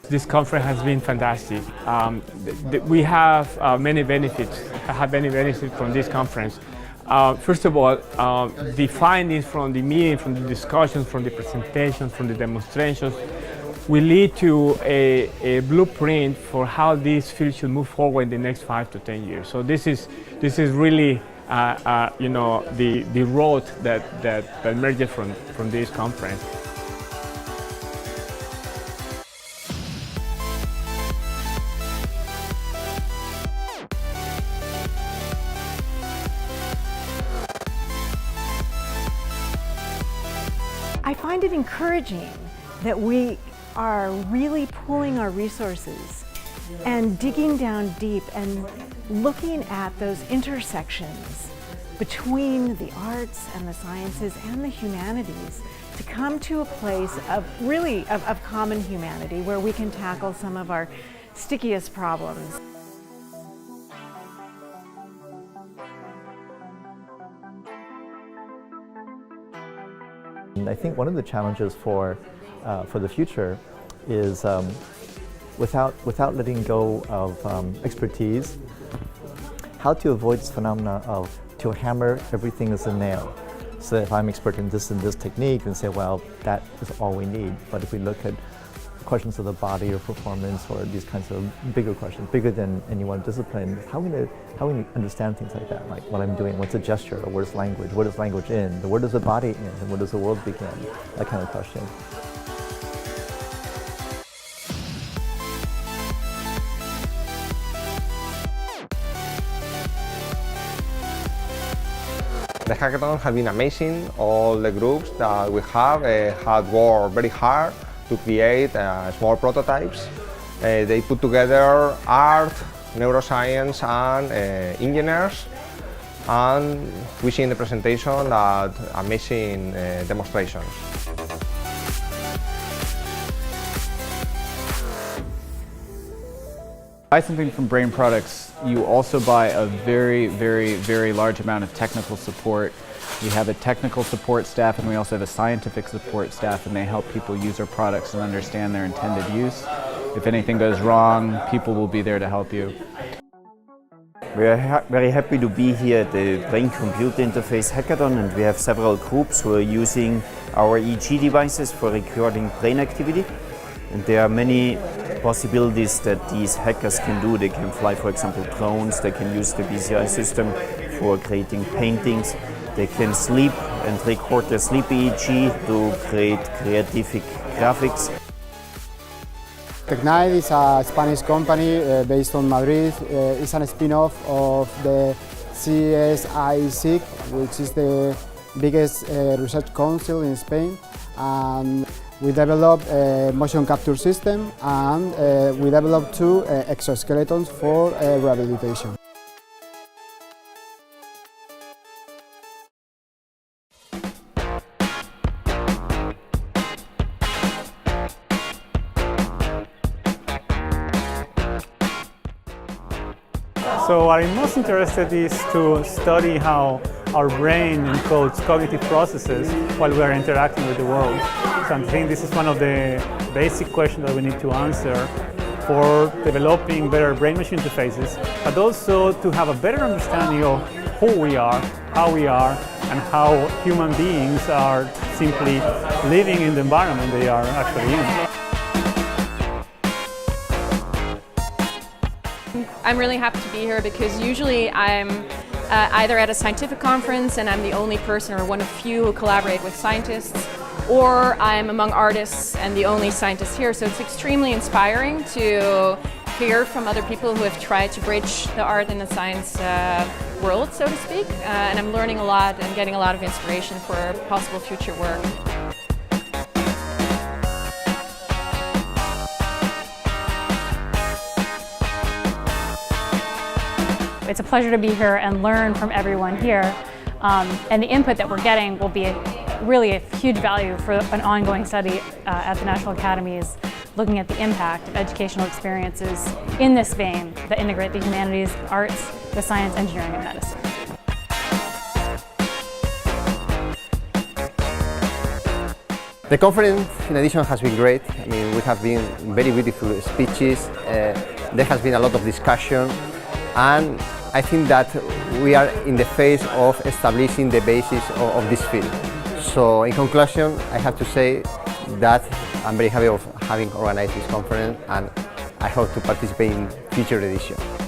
This conference has been fantastic. We have many benefits. From this conference. First of all, the findings from the meeting, from the discussions, from the presentations, from the demonstrations, will lead to a blueprint for how this field should move forward in the next 5 to 10 years. So this is really the road that emerged from this conference. I find it encouraging that we are really pulling our resources and digging down deep and looking at those intersections between the arts and the sciences and the humanities to come to a place of really of common humanity where we can tackle some of our stickiest problems. I think one of the challenges for the future is without letting go of expertise, how to avoid this phenomena of to hammer everything as a nail. So if I'm expert in this and this technique, and say, well, that is all we need. But if we look at questions of the body or performance or these kinds of bigger questions, bigger than any one discipline, how we understand things like that, like what I'm doing, what's a gesture, or where's language, where does language end, where does the body end, and where does the world begin, that kind of question. The hackathon has been amazing. All the groups that we have had worked very hard to create small prototypes. They put together art, neuroscience and engineers, and we see in the presentation that amazing demonstrations. Buy something from Brain Products, you also buy a very large amount of technical support. We have a technical support staff and we also have a scientific support staff, and they help people use our products and understand their intended use. If anything goes wrong, people will be there to help you. We are very happy to be here at the Brain Computer Interface Hackathon, and we have several groups who are using our EEG devices for recording brain activity. And there are many possibilities that these hackers can do. They can fly, for example, drones. They can use the BCI system for creating paintings. They can sleep and record their sleep EEG to create creative graphics. Tecnide is a Spanish company based on Madrid. It's a spin-off of the CSIC, which is the biggest research council in Spain. We developed a motion capture system, and we developed 2 exoskeletons for rehabilitation. So what I'm most interested in is to study how our brain encodes cognitive processes while we are interacting with the world. So I think this is one of the basic questions that we need to answer for developing better brain-machine interfaces, but also to have a better understanding of who we are, how we are, and how human beings are simply living in the environment they are actually in. I'm really happy to be here because usually I'm either at a scientific conference and I'm the only person or one of few who collaborate with scientists, or I'm among artists and the only scientist here. So it's extremely inspiring to hear from other people who have tried to bridge the art and the science world, so to speak. And I'm learning a lot and getting a lot of inspiration for possible future work. It's a pleasure to be here and learn from everyone here. And the input that we're getting will be really a huge value for an ongoing study at the National Academies, looking at the impact of educational experiences in this vein that integrate the humanities, arts, the science, engineering, and medicine. The conference, in addition, has been great. I mean, we have been very beautiful speeches. There has been a lot of discussion, and I think that we are in the phase of establishing the basis of this field. So, in conclusion, I have to say that I'm very happy of having organized this conference, and I hope to participate in future editions.